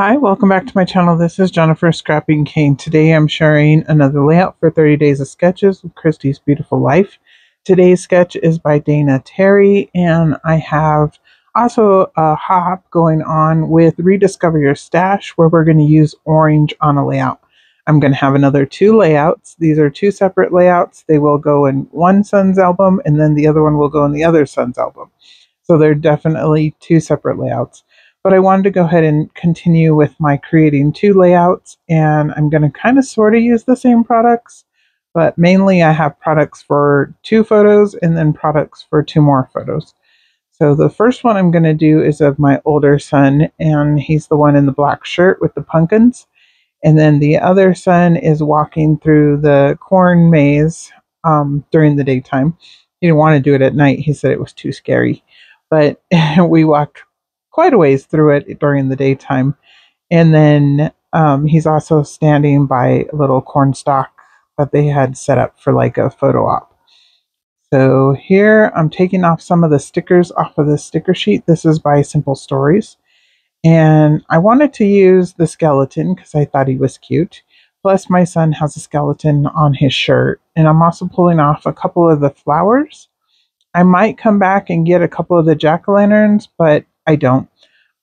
Hi, welcome back to my channel. This is Jennifer Scrapping Cane. Today I'm sharing another layout for 30 Days of Sketches with Christy's Beautiful Life. Today's sketch is by Dana Terry, and I have also a hop going on with Rediscover Your Stash, where we're going to use orange on a layout. I'm going to have another two layouts. These are two separate layouts. They will go in one son's album, and then the other one will go in the other son's album. So they're definitely two separate layouts. But I wanted to go ahead and continue with my creating two layouts, and I'm going to kind of sort of use the same products, but mainly I have products for two photos and then products for two more photos. So the first one I'm going to do is of my older son, and he's the one in the black shirt with the pumpkins. And then the other son is walking through the corn maze during the daytime. He didn't want to do it at night. He said it was too scary. But we walked quite a ways through it during the daytime. And then he's also standing by a little corn stalk that they had set up for like a photo op. So here I'm taking off some of the stickers off of the sticker sheet. This is by Simple Stories. And I wanted to use the skeleton because I thought he was cute. Plus my son has a skeleton on his shirt. And I'm also pulling off a couple of the flowers. I might come back and get a couple of the jack-o'-lanterns, but I don't.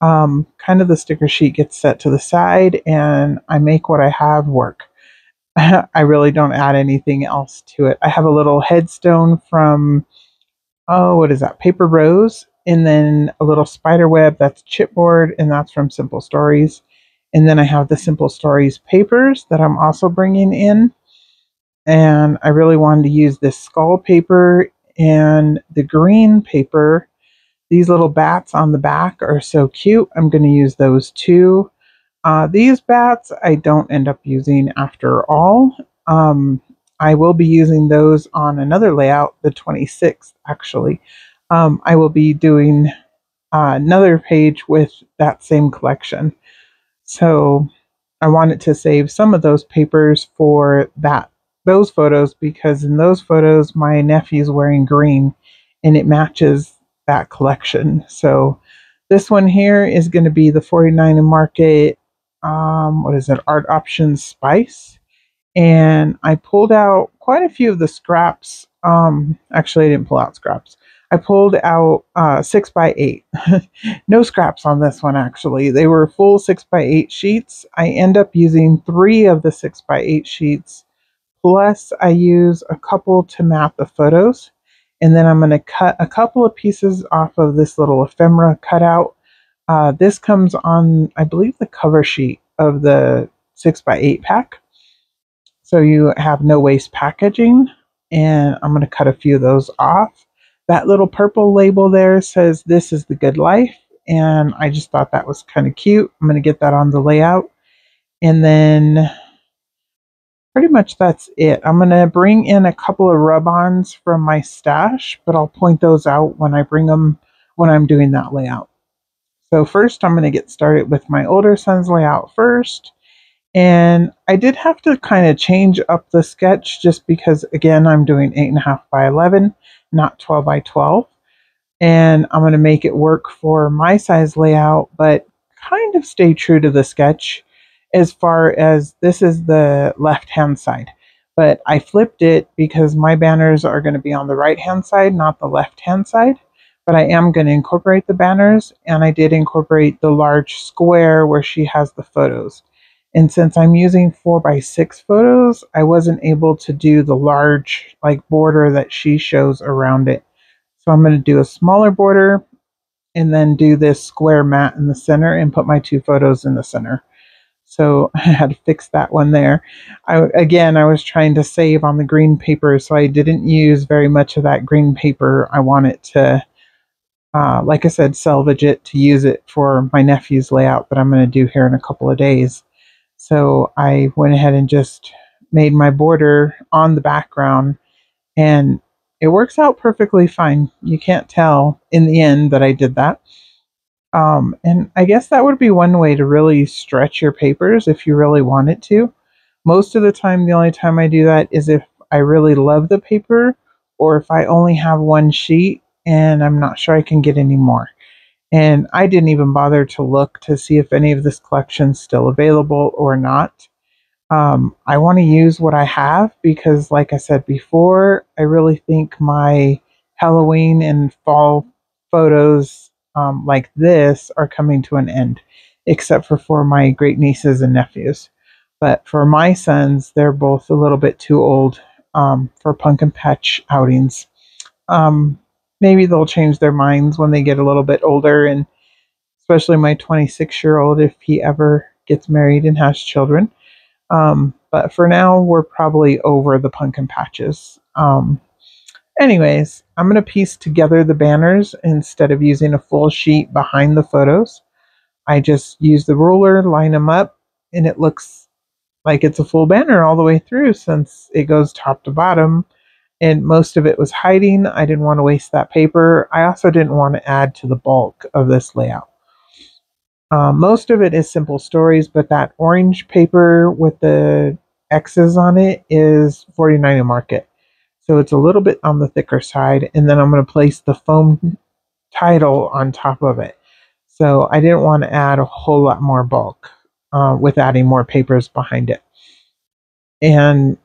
Kind of the sticker sheet gets set to the side and I make what I have work. I really don't add anything else to it. I have a little headstone from, what is that? Paper Rose. And then a little spider web that's chipboard, and that's from Simple Stories. And then I have the Simple Stories papers that I'm also bringing in. And I really wanted to use this skull paper and the green paper. These little bats on the back are so cute. I'm going to use those too. These bats I don't end up using after all. I will be using those on another layout, the 26th actually. I will be doing another page with that same collection. So I wanted to save some of those papers for those photos, because in those photos my nephew's wearing green and it matches that collection. So this one here is going to be the 49 in Market, what is it, Art Options Spice. And I pulled out quite a few of the scraps. Actually, I didn't pull out scraps. I pulled out 6x8. No scraps on this one, actually. They were full 6x8 sheets. I end up using 3 of the 6x8 sheets. Plus, I use a couple to map the photos. And then I'm going to cut a couple of pieces off of this little ephemera cutout. This comes on, I believe, the cover sheet of the 6x8 pack. So you have no waste packaging. And I'm going to cut a few of those off. That little purple label there says, "This is the good life." And I just thought that was kind of cute. I'm going to get that on the layout. And then pretty much that's it. I'm going to bring in a couple of rub-ons from my stash, but I'll point those out when I bring them when I'm doing that layout. So first I'm going to get started with my older son's layout first. And I did have to kind of change up the sketch just because, again, I'm doing 8.5 by 11, not 12 by 12. And I'm going to make it work for my size layout, but kind of stay true to the sketch. As far as this is the left-hand side, but I flipped it because my banners are going to be on the right-hand side, not the left-hand side. But I am going to incorporate the banners, and I did incorporate the large square where she has the photos. And since I'm using 4x6 photos, I wasn't able to do the large border that she shows around it. So I'm going to do a smaller border and then do this square mat in the center and put my 2 photos in the center. So I had to fix that one there. I was trying to save on the green paper, so I didn't use very much of that green paper. I wanted to, like I said, salvage it to use it for my nephew's layout that I'm going to do here in a couple of days. So I went ahead and just made my border on the background, and it works out perfectly fine. You can't tell in the end that I did that. And I guess that would be one way to really stretch your papers if you really wanted to. Most of the time, the only time I do that is if I really love the paper, or if I only have one sheet and I'm not sure I can get any more. And I didn't even bother to look to see if any of this collection's still available or not. I want to use what I have because, like I said before, I really think my Halloween and fall photos like this are coming to an end, except for my great nieces and nephews. But for my sons, they're both a little bit too old for pumpkin patch outings. Um, Maybe they'll change their minds when they get a little bit older, and especially my 26-year-old if he ever gets married and has children. But for now, we're probably over the pumpkin patches. Anyways, I'm going to piece together the banners instead of using a full sheet behind the photos. I just use the ruler, line them up, and it looks like it's a full banner all the way through since it goes top to bottom. And most of it was hiding. I didn't want to waste that paper. I also didn't want to add to the bulk of this layout. Most of it is simple stories, but that orange paper with the X's on it is 49 a market. So it's a little bit on the thicker side. And then I'm going to place the foam title on top of it. So I didn't want to add a whole lot more bulk with adding more papers behind it. And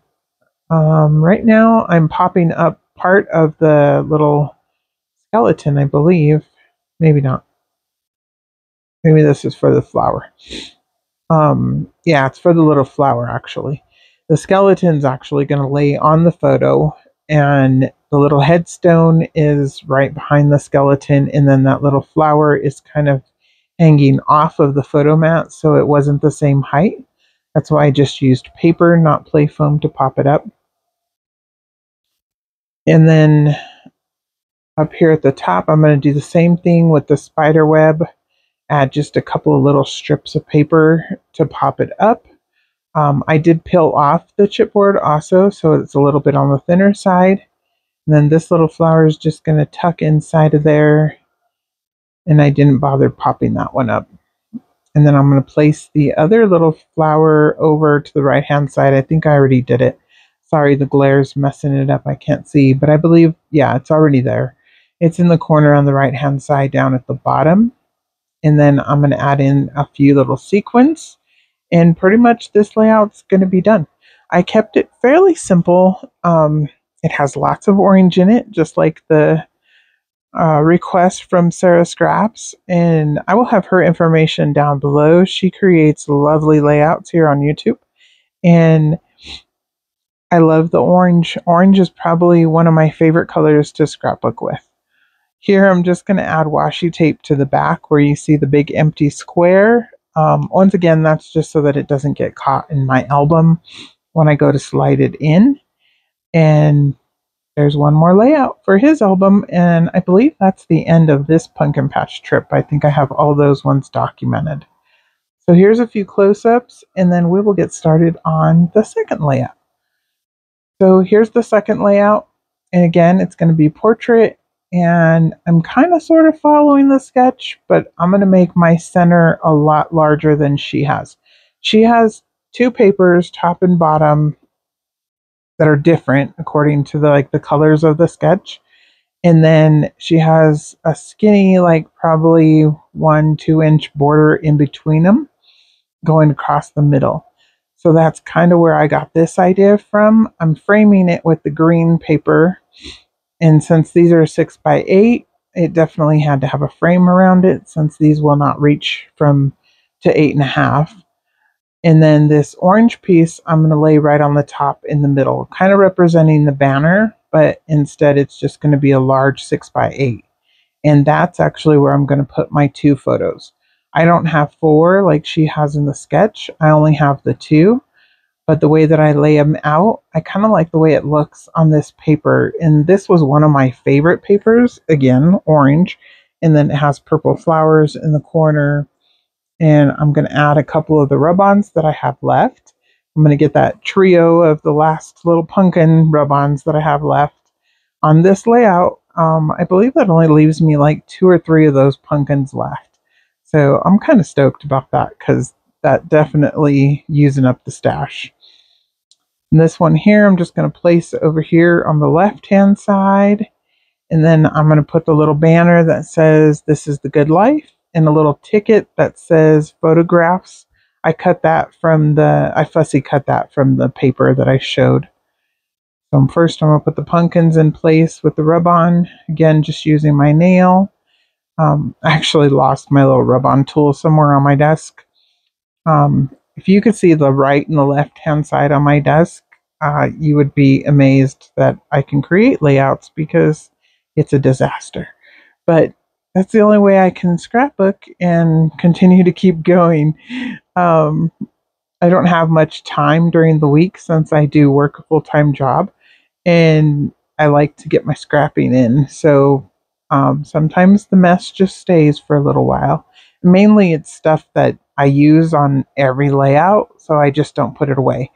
right now I'm popping up part of the little skeleton, I believe. Maybe not. Maybe this is for the flower. Yeah, it's for the little flower, actually. The skeleton's actually going to lay on the photo, and the little headstone is right behind the skeleton, and then that little flower is kind of hanging off of the photo mat, so it wasn't the same height. That's why I just used paper, not play foam, to pop it up. And then up here at the top, I'm going to do the same thing with the spider web. Add just a couple of little strips of paper to pop it up. I did peel off the chipboard also, so it's a little bit on the thinner side. And then this little flower is just going to tuck inside of there. And I didn't bother popping that one up. And then I'm going to place the other little flower over to the right-hand side. I think I already did it. Sorry, the glare's messing it up. I can't see, but I believe, yeah, it's already there. It's in the corner on the right-hand side down at the bottom. And then I'm going to add in a few little sequins. And pretty much this layout's going to be done. I kept it fairly simple. It has lots of orange in it, just like the request from Sarah Scraps. And I will have her information down below. She creates lovely layouts here on YouTube. And I love the orange. Orange is probably one of my favorite colors to scrapbook with. Here I'm just going to add washi tape to the back where you see the big empty square. Once again, that's just so that it doesn't get caught in my album when I go to slide it in. And there's one more layout for his album, and I believe that's the end of this pumpkin patch trip. I think I have all those ones documented. So here's a few close-ups, and then we will get started on the second layout. So here's the second layout, and again, it's going to be portrait. And I'm kind of sort of following the sketch, but I'm going to make my center a lot larger than she has. She has two papers, top and bottom, that are different according to the colors of the sketch. And then she has a skinny, probably 1-2 inch border in between them going across the middle. So that's kind of where I got this idea from. I'm framing it with the green paper. And since these are 6x8, it definitely had to have a frame around it since these will not reach from to 8.5. And then this orange piece, I'm going to lay right on the top in the middle, kind of representing the banner, but instead it's just going to be a large 6x8. And that's actually where I'm going to put my two photos. I don't have 4 like she has in the sketch. I only have the 2. But the way that I lay them out, I kind of like the way it looks on this paper. And this was one of my favorite papers. Again, orange. And then it has purple flowers in the corner. And I'm going to add a couple of the rub-ons that I have left. I'm going to get that trio of the last little pumpkin rub-ons that I have left. On this layout, I believe that only leaves me like 2 or 3 of those pumpkins left. So I'm kind of stoked about that because that definitely using up the stash. And this one here, I'm just going to place over here on the left-hand side. And then I'm going to put the little banner that says "This is the good life" and a little ticket that says "Photographs." I fussy cut that from the paper that I showed. So first I'm going to put the pumpkins in place with the rub-on. Again, just using my nail. I actually lost my little rub-on tool somewhere on my desk. If you could see the right and the left-hand side on my desk, you would be amazed that I can create layouts because it's a disaster. But that's the only way I can scrapbook and continue to keep going. I don't have much time during the week since I do work a full-time job, and I like to get my scrapping in. So sometimes the mess just stays for a little while. Mainly it's stuff that I use on every layout, so I just don't put it away.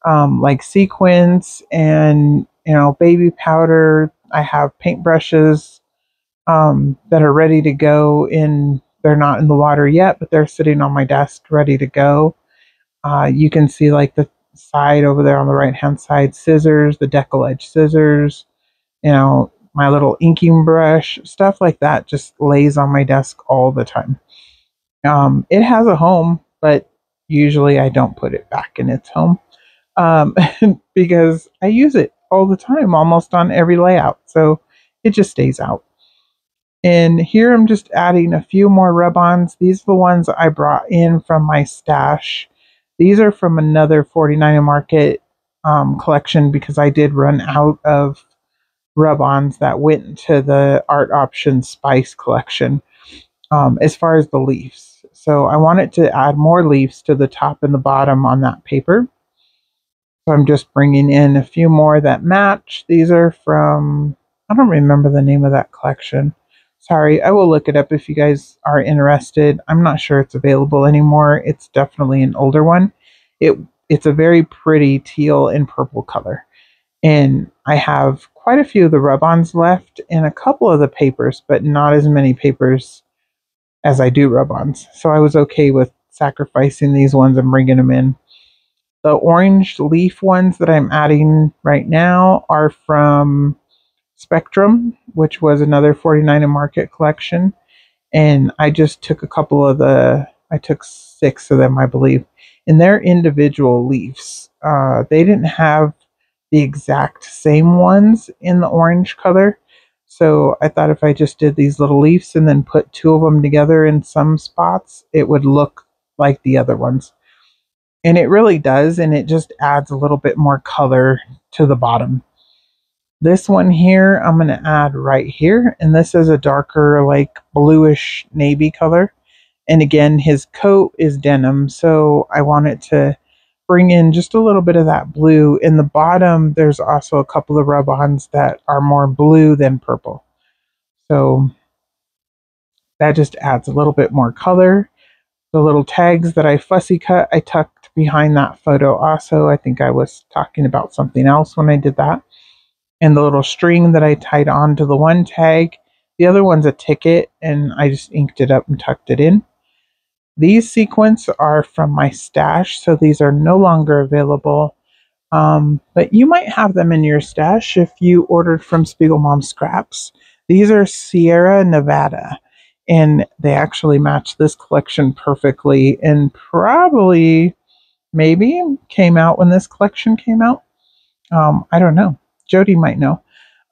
Like sequins and baby powder. I have paintbrushes that are ready to go in. They're not in the water yet, but they're sitting on my desk ready to go. You can see like the side over there on the right hand side, scissors, the decal edge scissors, my little inking brush, stuff like that just lays on my desk all the time. It has a home, but usually I don't put it back in its home because I use it all the time, almost on every layout. So it just stays out. And here I'm just adding a few more rub-ons. These are the ones I brought in from my stash. These are from another 49 Market collection because I did run out of rub-ons that went into the Art Options Spice collection as far as the leaves. So I wanted to add more leaves to the top and the bottom on that paper. So I'm just bringing in a few more that match. These are from, I don't remember the name of that collection. Sorry, I will look it up if you guys are interested. I'm not sure it's available anymore. It's definitely an older one. It's a very pretty teal and purple color. And I have quite a few of the rub-ons left and a couple of the papers, but not as many papers as I do rub-ons. So I was okay with sacrificing these ones and bringing them in. The orange leaf ones that I'm adding right now are from Spectrum, which was another 49 Market collection. And I just took I took 6 of them, I believe. And they're individual leaves. They didn't have the exact same ones in the orange color. So I thought if I just did these little leaves and then put 2 of them together in some spots, it would look like the other ones. And it really does, and it just adds a little bit more color to the bottom. This one here, I'm going to add right here, and this is a darker, like bluish navy color. And again, his coat is denim, so I wanted to bring in just a little bit of that blue. In the bottom, there's also a couple of rub-ons that are more blue than purple. So that just adds a little bit more color. The little tags that I fussy cut, I tucked behind that photo also. I think I was talking about something else when I did that. And the little string that I tied onto the one tag, the other one's a ticket, and I just inked it up and tucked it in. These sequins are from my stash, so these are no longer available. But you might have them in your stash if you ordered from Spiegelmom Scraps. These are Sierra Nevada, and they actually match this collection perfectly, and probably, maybe, came out when this collection came out. I don't know. Jody might know.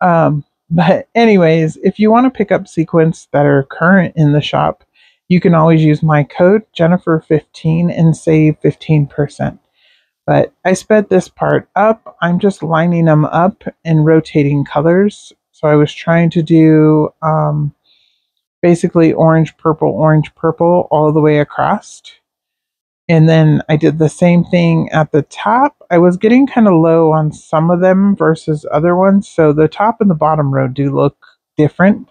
But anyways, if you want to pick up sequins that are current in the shop, you can always use my code Jennifer15 and save 15%. But I sped this part up. I'm just lining them up and rotating colors. So I was trying to do basically orange, purple, all the way across. And then I did the same thing at the top. I was getting kind of low on some of them versus other ones. So the top and the bottom row do look different.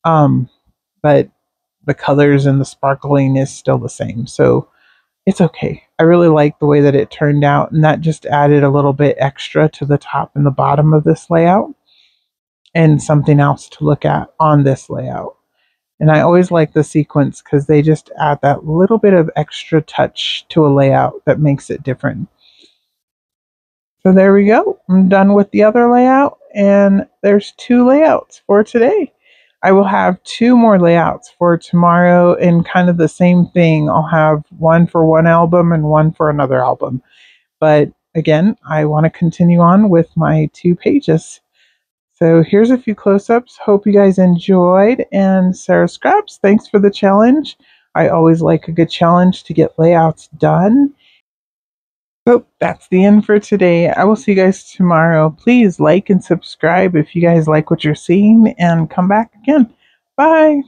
But the colors and the sparkling is still the same. So it's okay. I really like the way that it turned out. And that just added a little bit extra to the top and the bottom of this layout. And something else to look at on this layout. And I always like the sequins because they just add that little bit of extra touch to a layout that makes it different. So there we go. I'm done with the other layout, and there's 2 layouts for today. I will have 2 more layouts for tomorrow in kind of the same thing. I'll have one for one album and one for another album. But again, I want to continue on with my 2 pages. So here's a few close-ups. Hope you guys enjoyed. And Sarah Scraps, thanks for the challenge. I always like a good challenge to get layouts done. So that's the end for today. I will see you guys tomorrow. Please like and subscribe if you guys like what you're seeing, and come back again. Bye.